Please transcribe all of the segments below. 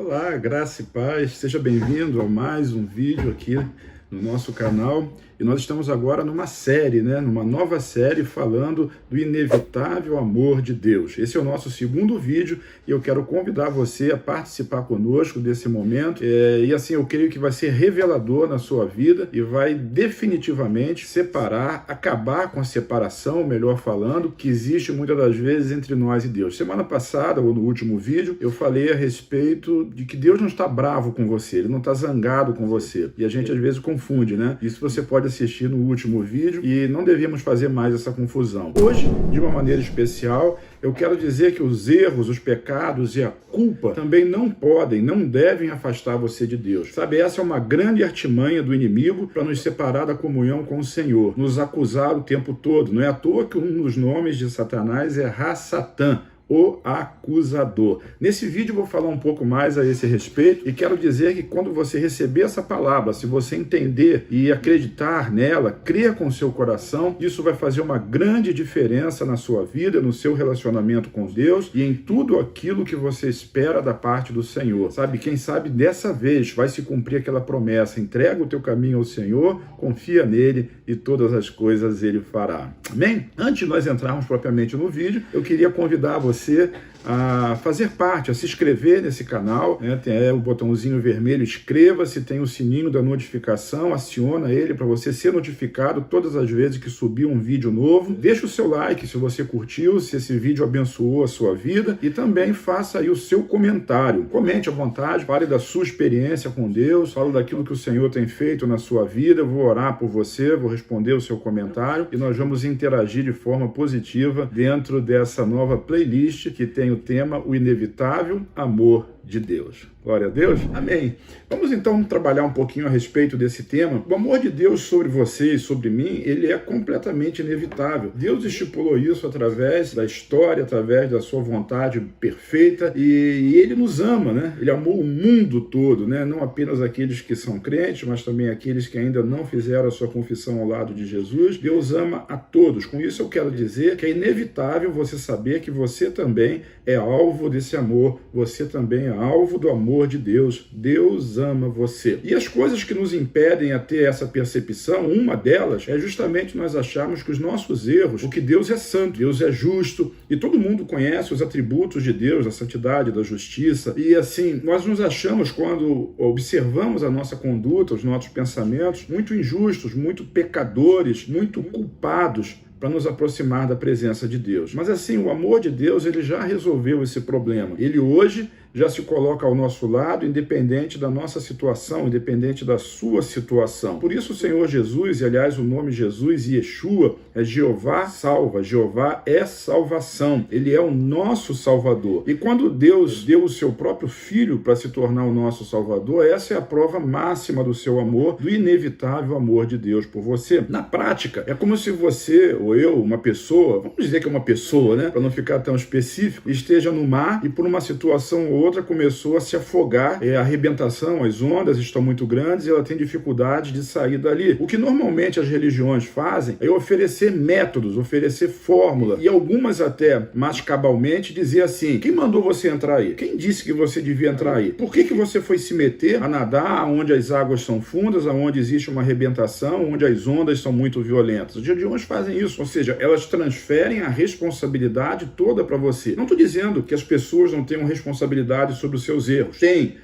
Olá, graça e paz, seja bem-vindo a mais um vídeo aqui no nosso canal. E nós estamos agora numa série, numa nova série falando do inevitável amor de Deus. Esse é o nosso segundo vídeo e eu quero convidar você a participar conosco desse momento. E assim, eu creio que vai ser revelador na sua vida e vai definitivamente separar, acabar com a separação, melhor falando, que existe muitas das vezes entre nós e Deus. Semana passada, ou no último vídeo, eu falei a respeito de que Deus não está bravo com você, Ele não está zangado com você. E a gente às vezes confunde, né? Isso você pode assistir no último vídeo e não devíamos fazer mais essa confusão. Hoje, de uma maneira especial, eu quero dizer que os erros, os pecados e a culpa também não podem, não devem afastar você de Deus. Sabe, essa é uma grande artimanha do inimigo para nos separar da comunhão com o Senhor, nos acusar o tempo todo. Não é à toa que um dos nomes de Satanás é Ha-Satã, o acusador. Nesse vídeo eu vou falar um pouco mais a esse respeito e quero dizer que quando você receber essa palavra, se você entender e acreditar nela, crer com o seu coração, isso vai fazer uma grande diferença na sua vida, no seu relacionamento com Deus e em tudo aquilo que você espera da parte do Senhor. Sabe, quem sabe dessa vez vai se cumprir aquela promessa, entrega o teu caminho ao Senhor, confia nele e todas as coisas ele fará. Amém? Antes de nós entrarmos propriamente no vídeo, eu queria convidar você a fazer parte, a se inscrever nesse canal, tem o botãozinho vermelho, inscreva-se, tem o sininho da notificação, aciona ele para você ser notificado todas as vezes que subir um vídeo novo. Deixa o seu like se você curtiu, se esse vídeo abençoou a sua vida e também faça aí o seu comentário. Comente à vontade, fale da sua experiência com Deus, fale daquilo que o Senhor tem feito na sua vida, eu vou orar por você, vou responder o seu comentário e nós vamos interagir de forma positiva dentro dessa nova playlist que tem o tema O Inevitável Amor de Deus. Glória a Deus. Amém. Vamos então trabalhar um pouquinho a respeito desse tema. O amor de Deus sobre você e sobre mim, ele é completamente inevitável. Deus estipulou isso através da história, através da sua vontade perfeita e ele nos ama, né? Ele amou o mundo todo, né? Não apenas aqueles que são crentes, mas também aqueles que ainda não fizeram a sua confissão ao lado de Jesus. Deus ama a todos. Com isso eu quero dizer que é inevitável você saber que você também é alvo desse amor, você também é alvo do amor de Deus. Deus ama você. E as coisas que nos impedem a ter essa percepção, uma delas é justamente nós acharmos que os nossos erros, porque Deus é santo, Deus é justo, e todo mundo conhece os atributos de Deus, a santidade, da justiça, e assim, nós nos achamos, quando observamos a nossa conduta, os nossos pensamentos, muito injustos, muito pecadores, muito culpados, para nos aproximar da presença de Deus. Mas assim, o amor de Deus, ele já resolveu esse problema. Ele hoje já se coloca ao nosso lado, independente da nossa situação, independente da sua situação. Por isso o Senhor Jesus, e aliás o nome Jesus, Yeshua, é Jeová salva, Jeová é salvação. Ele é o nosso Salvador. E quando Deus deu o seu próprio Filho para se tornar o nosso Salvador, essa é a prova máxima do seu amor, do inevitável amor de Deus por você. Na prática, é como se você ou eu, uma pessoa, vamos dizer que é uma pessoa, para não ficar tão específico, esteja no mar e por uma situação ou outra começou a se afogar, a arrebentação, as ondas estão muito grandes e ela tem dificuldade de sair dali. O que normalmente as religiões fazem é oferecer métodos, oferecer fórmula e algumas até mais cabalmente dizer assim: quem mandou você entrar aí? Quem disse que você devia entrar aí? Por que você foi se meter a nadar onde as águas são fundas, onde existe uma arrebentação, onde as ondas são muito violentas? As religiões fazem isso, ou seja, elas transferem a responsabilidade toda para você. Não estou dizendo que as pessoas não tenham responsabilidade sobre os seus erros. Tem.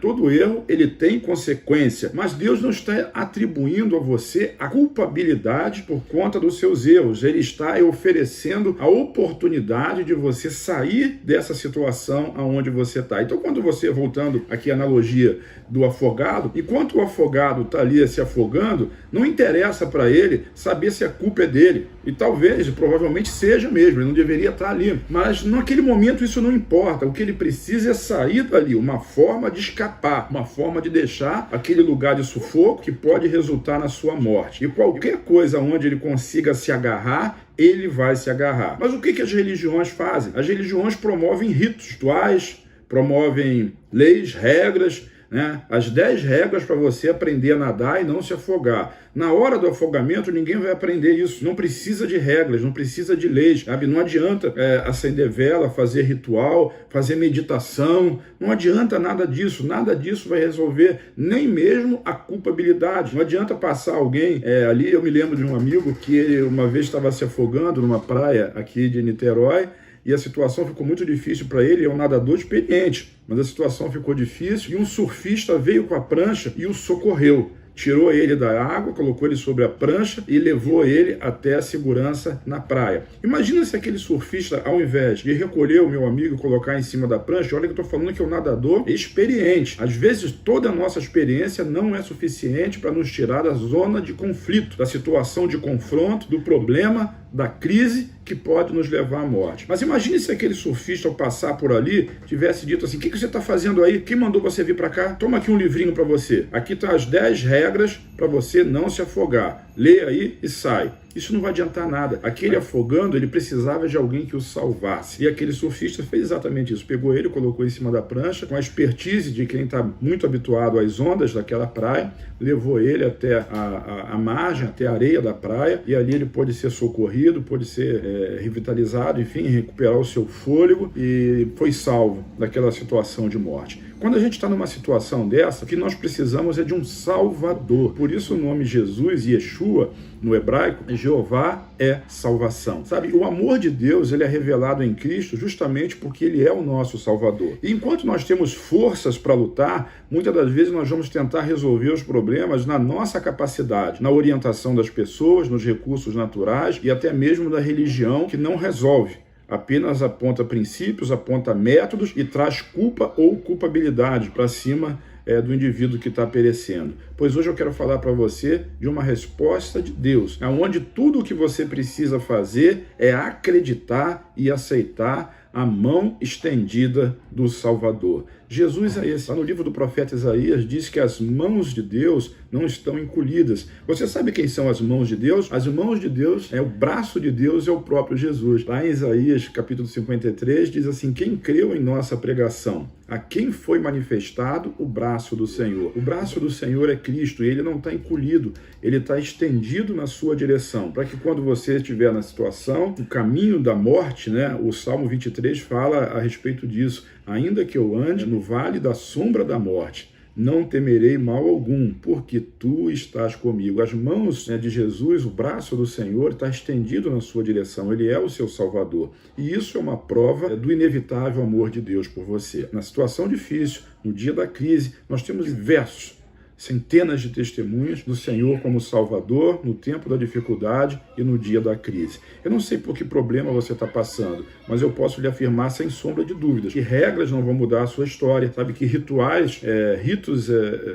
Todo erro, ele tem consequência, mas Deus não está atribuindo a você a culpabilidade por conta dos seus erros. Ele está oferecendo a oportunidade de você sair dessa situação aonde você está. Então, quando você, voltando aqui à analogia do afogado, enquanto o afogado está ali se afogando, não interessa para ele saber se a culpa é dele. E talvez, provavelmente seja mesmo, ele não deveria estar ali. Mas naquele momento isso não importa. O que ele precisa é sair dali, uma forma de escapar, uma forma de deixar aquele lugar de sufoco que pode resultar na sua morte. E qualquer coisa onde ele consiga se agarrar, ele vai se agarrar. Mas o que as religiões fazem? As religiões promovem ritos, rituais, promovem leis, regras, né? As 10 regras para você aprender a nadar e não se afogar. Na hora do afogamento, ninguém vai aprender isso. Não precisa de regras, não precisa de leis, sabe? Não adianta acender vela, fazer ritual, fazer meditação. Não adianta nada disso. Nada disso vai resolver nem mesmo a culpabilidade. Não adianta passar alguém ali. Eu me lembro de um amigo que ele uma vez estava se afogando numa praia aqui de Niterói, e a situação ficou muito difícil para ele. É um nadador experiente, mas a situação ficou difícil, e um surfista veio com a prancha e o socorreu. Tirou ele da água, colocou ele sobre a prancha e levou ele até a segurança na praia. Imagina se aquele surfista, ao invés de recolher o meu amigo e colocar em cima da prancha, olha que eu estou falando que é um nadador experiente. Às vezes, toda a nossa experiência não é suficiente para nos tirar da zona de conflito, da situação de confronto, do problema, da crise que pode nos levar à morte. Mas imagine se aquele surfista, ao passar por ali, tivesse dito assim: o que você está fazendo aí? Quem mandou você vir para cá? Toma aqui um livrinho para você. Aqui estão as 10 regras para você não se afogar. Lê aí e sai. Isso não vai adiantar nada. Aquele afogando, ele precisava de alguém que o salvasse. E aquele surfista fez exatamente isso. Pegou ele, colocou em cima da prancha, com a expertise de quem está muito habituado às ondas daquela praia, levou ele até a margem, até a areia da praia, e ali ele pôde ser socorrido, pôde ser revitalizado, enfim, recuperar o seu fôlego, e foi salvo daquela situação de morte. Quando a gente está numa situação dessa, o que nós precisamos é de um Salvador. Por isso o nome Jesus, Yeshua, no hebraico, Jeová é salvação. Sabe, o amor de Deus, ele é revelado em Cristo justamente porque ele é o nosso Salvador. E enquanto nós temos forças para lutar, muitas das vezes nós vamos tentar resolver os problemas na nossa capacidade, na orientação das pessoas, nos recursos naturais e até mesmo da religião, que não resolve. Apenas aponta princípios, aponta métodos e traz culpa ou culpabilidade para cima do indivíduo que está perecendo. Pois hoje eu quero falar para você de uma resposta de Deus, onde tudo o que você precisa fazer é acreditar e aceitar a mão estendida do Salvador. Jesus é esse. Lá no livro do profeta Isaías diz que as mãos de Deus não estão encolhidas. Você sabe quem são as mãos de Deus? As mãos de Deus, o braço de Deus é o próprio Jesus. Lá em Isaías, capítulo 53, diz assim: quem creu em nossa pregação? A quem foi manifestado o braço do Senhor? O braço do Senhor é Cristo, e ele não está encolhido, ele está estendido na sua direção, para que quando você estiver na situação, no caminho da morte, o Salmo 23 fala a respeito disso: ainda que eu ande no vale da sombra da morte, não temerei mal algum, porque tu estás comigo. As mãos de Jesus, o braço do Senhor, está estendido na sua direção. Ele é o seu Salvador. E isso é uma prova do inevitável amor de Deus por você. Na situação difícil, no dia da crise, nós temos diversos, centenas de testemunhas do Senhor como Salvador no tempo da dificuldade e no dia da crise. Eu não sei por que problema você está passando, mas eu posso lhe afirmar sem sombra de dúvidas que regras não vão mudar a sua história, sabe? Que rituais, ritos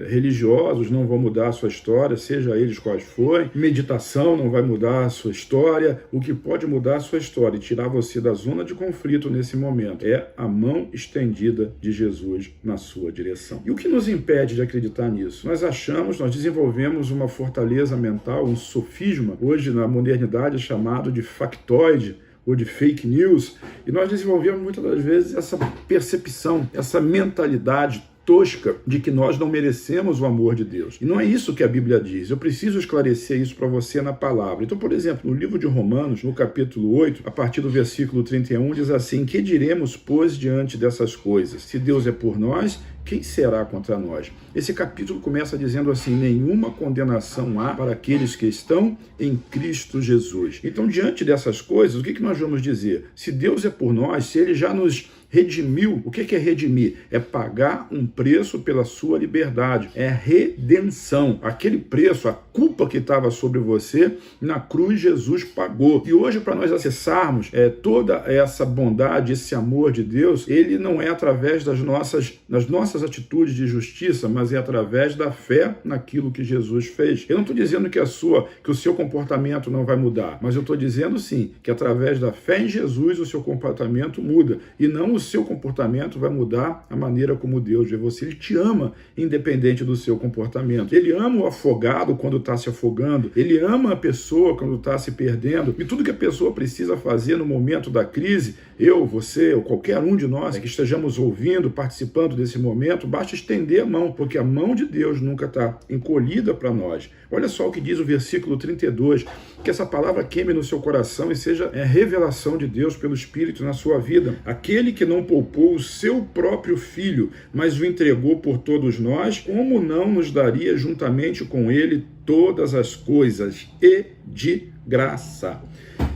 religiosos não vão mudar a sua história, seja eles quais forem. Meditação não vai mudar a sua história. O que pode mudar a sua história e tirar você da zona de conflito nesse momento é a mão estendida de Jesus na sua direção. E o que nos impede de acreditar nisso? Nós desenvolvemos uma fortaleza mental, um sofisma, hoje na modernidade chamado de factoide ou de fake news, e nós desenvolvemos muitas das vezes essa percepção, essa mentalidade tosca de que nós não merecemos o amor de Deus. E não é isso que a Bíblia diz. Eu preciso esclarecer isso para você na palavra. Então, por exemplo, no livro de Romanos, no capítulo 8, a partir do versículo 31, diz assim: que diremos, pois, diante dessas coisas? Se Deus é por nós, quem será contra nós? Esse capítulo começa dizendo assim: nenhuma condenação há para aqueles que estão em Cristo Jesus. Então, diante dessas coisas, o que nós vamos dizer? Se Deus é por nós, se Ele já nos redimiu, o que é redimir? É pagar um preço pela sua liberdade, é redenção. Aquele preço, a culpa que estava sobre você, na cruz Jesus pagou. E hoje, para nós acessarmos toda essa bondade, esse amor de Deus, ele não é através das nossas atitudes de justiça, mas é através da fé naquilo que Jesus fez. Eu não estou dizendo que o seu comportamento não vai mudar, mas eu estou dizendo sim, que através da fé em Jesus o seu comportamento muda, e não o seu comportamento vai mudar a maneira como Deus vê você. Ele te ama independente do seu comportamento. Ele ama o afogado quando está se afogando. Ele ama a pessoa quando está se perdendo. E tudo que a pessoa precisa fazer no momento da crise, eu, você ou qualquer um de nós que estejamos ouvindo, participando desse momento, basta estender a mão, porque a mão de Deus nunca está encolhida para nós. Olha só o que diz o versículo 32, que essa palavra queime no seu coração e seja a revelação de Deus pelo Espírito na sua vida. Aquele que não poupou o seu próprio Filho, mas o entregou por todos nós, como não nos daria juntamente com ele todas as coisas e de graça?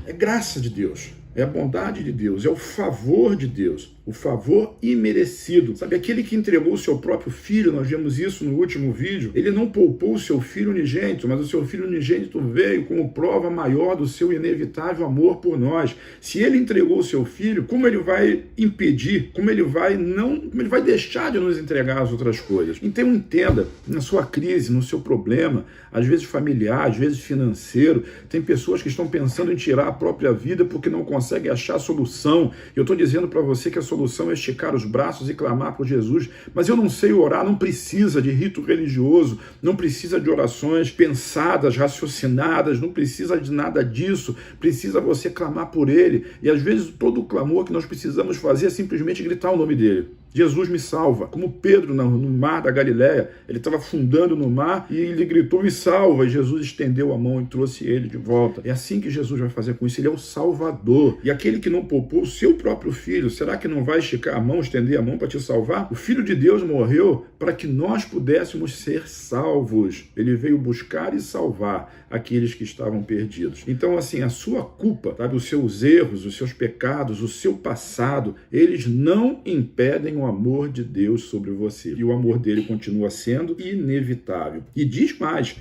É graça de Deus. É a bondade de Deus, é o favor de Deus, o favor imerecido. Sabe, aquele que entregou o seu próprio filho, nós vimos isso no último vídeo, ele não poupou o seu filho unigênito, mas o seu filho unigênito veio como prova maior do seu inevitável amor por nós. Se ele entregou o seu filho, como ele vai impedir, como ele vai deixar de nos entregar as outras coisas? Então entenda, na sua crise, no seu problema, às vezes familiar, às vezes financeiro, tem pessoas que estão pensando em tirar a própria vida porque não conseguem achar a solução. Eu estou dizendo para você que a solução é esticar os braços e clamar por Jesus, mas eu não sei orar. Não precisa de rito religioso, não precisa de orações pensadas, raciocinadas, não precisa de nada disso. Precisa você clamar por Ele, e às vezes todo o clamor que nós precisamos fazer é simplesmente gritar o nome dele. Jesus me salva. Como Pedro no mar da Galileia, ele estava afundando no mar e ele gritou, me salva, e Jesus estendeu a mão e trouxe ele de volta. É assim que Jesus vai fazer com isso. Ele é o Salvador. E aquele que não poupou o seu próprio filho, será que não vai esticar a mão, estender a mão para te salvar? O Filho de Deus morreu para que nós pudéssemos ser salvos. Ele veio buscar e salvar aqueles que estavam perdidos. Então, assim, a sua culpa, sabe, os seus erros, os seus pecados, o seu passado, eles não impedem o amor de Deus sobre você. E o amor dele continua sendo inevitável. E diz mais,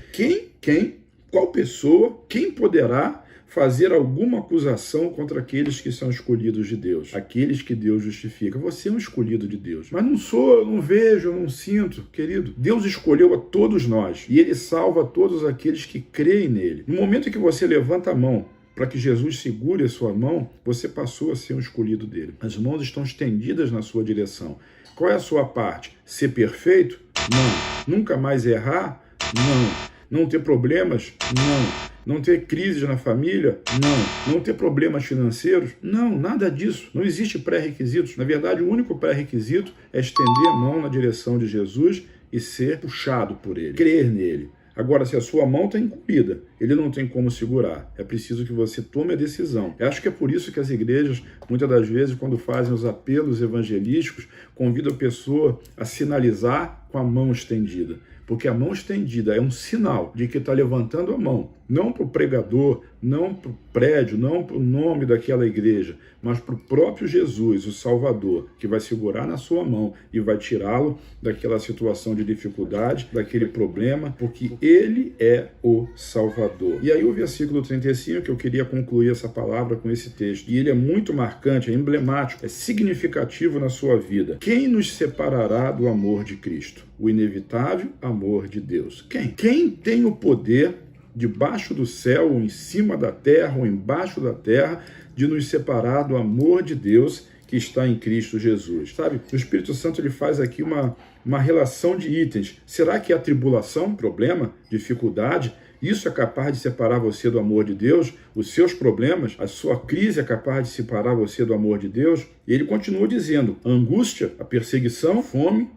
qual pessoa, quem poderá fazer alguma acusação contra aqueles que são escolhidos de Deus, aqueles que Deus justifica? Você é um escolhido de Deus. Mas não sou, eu não vejo, eu não sinto, querido. Deus escolheu a todos nós e Ele salva todos aqueles que creem nele. No momento em que você levanta a mão para que Jesus segure a sua mão, você passou a ser um escolhido dele. As mãos estão estendidas na sua direção. Qual é a sua parte? Ser perfeito? Não. Nunca mais errar? Não. Não ter problemas? Não. Não ter crises na família? Não. Não ter problemas financeiros? Não, nada disso. Não existe pré-requisitos. Na verdade, o único pré-requisito é estender a mão na direção de Jesus e ser puxado por ele, crer nele. Agora, se a sua mão está encolhida, ele não tem como segurar. É preciso que você tome a decisão. Eu acho que é por isso que as igrejas, muitas das vezes, quando fazem os apelos evangelísticos, convidam a pessoa a sinalizar com a mão estendida. Porque a mão estendida é um sinal de que está levantando a mão, não para o pregador, não para o prédio, não para o nome daquela igreja, mas para o próprio Jesus, o Salvador, que vai segurar na sua mão e vai tirá-lo daquela situação de dificuldade, daquele problema, porque Ele é o Salvador. E aí o versículo 35, que eu queria concluir essa palavra com esse texto, e ele é muito marcante, é emblemático, é significativo na sua vida. Quem nos separará do amor de Cristo? O inevitável amor de Deus. Quem? Quem tem o poder debaixo do céu, ou em cima da terra, ou embaixo da terra, de nos separar do amor de Deus que está em Cristo Jesus? Sabe, o Espírito Santo ele faz aqui uma relação de itens. Será que a tribulação, problema, dificuldade, isso é capaz de separar você do amor de Deus? Os seus problemas, a sua crise é capaz de separar você do amor de Deus? E ele continua dizendo, a angústia, a perseguição, a fome,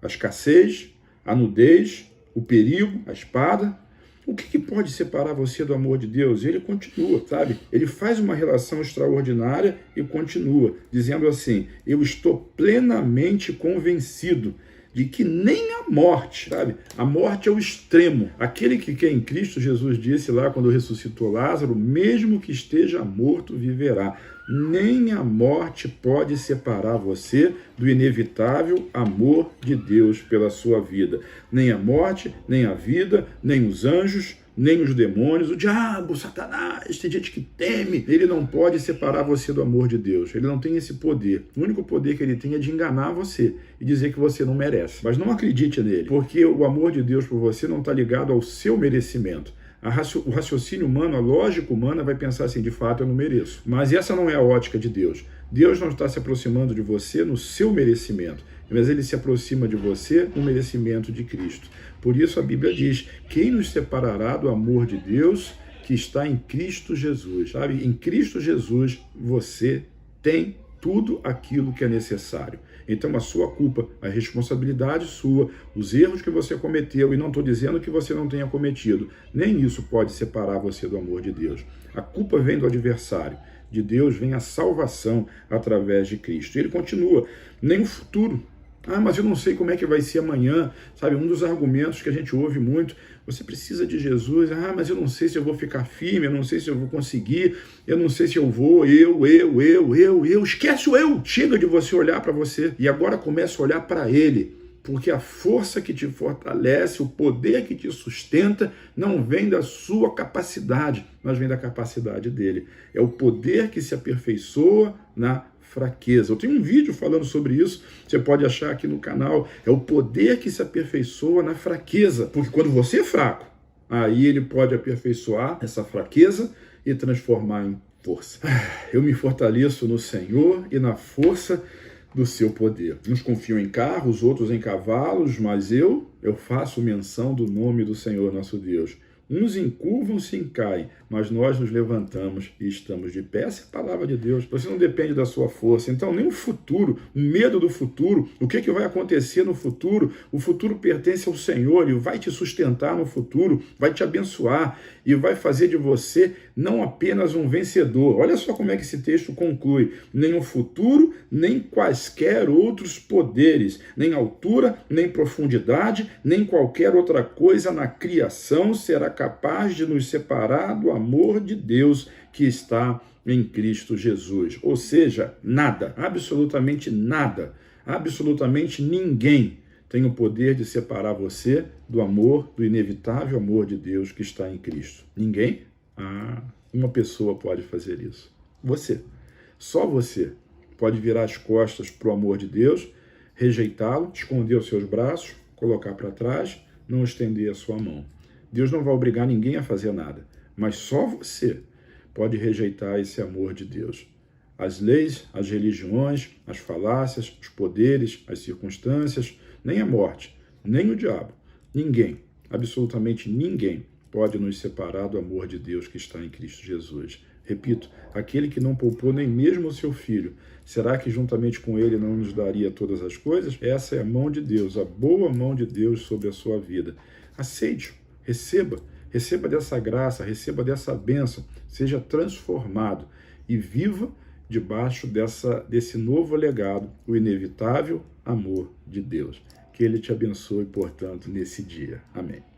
a escassez, a nudez, o perigo, a espada. O que pode separar você do amor de Deus? Ele continua, sabe? Ele faz uma relação extraordinária e continua, dizendo assim, eu estou plenamente convencido de que nem a morte, sabe? A morte é o extremo. Aquele que é em Cristo, Jesus disse lá quando ressuscitou Lázaro, mesmo que esteja morto, viverá. Nem a morte pode separar você do inevitável amor de Deus pela sua vida. Nem a morte, nem a vida, nem os anjos, nem os demônios, o diabo, Satanás, tem gente que teme. Ele não pode separar você do amor de Deus. Ele não tem esse poder. O único poder que ele tem é de enganar você e dizer que você não merece. Mas não acredite nele, porque o amor de Deus por você não está ligado ao seu merecimento. O raciocínio humano, a lógica humana vai pensar assim, de fato eu não mereço. Mas essa não é a ótica de Deus. Deus não está se aproximando de você no seu merecimento, mas Ele se aproxima de você no merecimento de Cristo. Por isso a Bíblia diz: quem nos separará do amor de Deus que está em Cristo Jesus? Sabe? Em Cristo Jesus você tem tudo aquilo que é necessário. Então a sua culpa, a responsabilidade sua, os erros que você cometeu, e não estou dizendo que você não tenha cometido, nem isso pode separar você do amor de Deus. A culpa vem do adversário. De Deus vem a salvação através de Cristo. E ele continua: nem o futuro. Ah, mas eu não sei como é que vai ser amanhã. Sabe, um dos argumentos que a gente ouve muito: você precisa de Jesus. Ah, mas eu não sei se eu vou ficar firme, eu não sei se eu vou conseguir, eu não sei se eu vou, eu. Esquece o eu. Chega de você olhar para você e agora começa a olhar para Ele. Porque a força que te fortalece, o poder que te sustenta, não vem da sua capacidade, mas vem da capacidade dele. É o poder que se aperfeiçoa na fraqueza. Eu tenho um vídeo falando sobre isso, você pode achar aqui no canal. É o poder que se aperfeiçoa na fraqueza. Porque quando você é fraco, aí ele pode aperfeiçoar essa fraqueza e transformar em força. Eu me fortaleço no Senhor e na força do seu poder. Uns confiam em carros, outros em cavalos, mas eu faço menção do nome do Senhor nosso Deus. Uns encurvam-se e caem, mas nós nos levantamos e estamos de pé. Essa é a palavra de Deus. Você não depende da sua força. Então, nem o futuro, o medo do futuro, o que vai acontecer no futuro, o futuro pertence ao Senhor e vai te sustentar no futuro, vai te abençoar e vai fazer de você não apenas um vencedor. Olha só como é que esse texto conclui: nem o futuro, nem quaisquer outros poderes, nem altura, nem profundidade, nem qualquer outra coisa na criação será capaz de nos separar do amor de Deus que está em Cristo Jesus. Ou seja, nada, absolutamente nada, absolutamente ninguém tem o poder de separar você do amor, do inevitável amor de Deus que está em Cristo. Ninguém? Uma pessoa pode fazer isso. Você. Só você pode virar as costas para o amor de Deus, rejeitá-lo, esconder os seus braços, colocar para trás, não estender a sua mão. Deus não vai obrigar ninguém a fazer nada, mas só você pode rejeitar esse amor de Deus. As leis, as religiões, as falácias, os poderes, as circunstâncias, nem a morte, nem o diabo, ninguém, absolutamente ninguém, pode nos separar do amor de Deus que está em Cristo Jesus. Repito, aquele que não poupou nem mesmo o seu filho, será que juntamente com ele não nos daria todas as coisas? Essa é a mão de Deus, a boa mão de Deus sobre a sua vida. Aceite, receba dessa graça, receba dessa bênção, seja transformado e viva debaixo desse novo legado, o inevitável amor de Deus. Que Ele te abençoe, portanto, nesse dia. Amém.